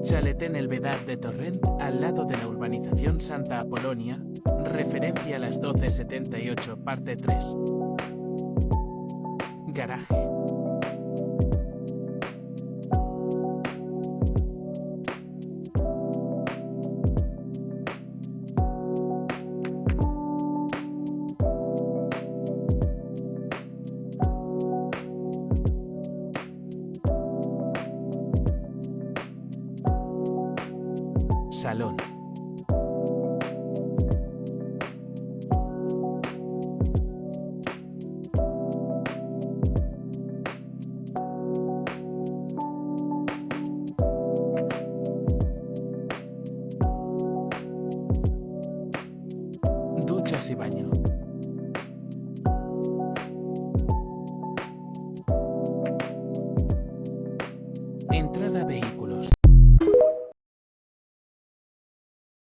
Chalet en el Vedad de Torrent, al lado de la urbanización Santa Apolonia, referencia a las 1278, parte 3. Garaje. Salón. Duchas y baño.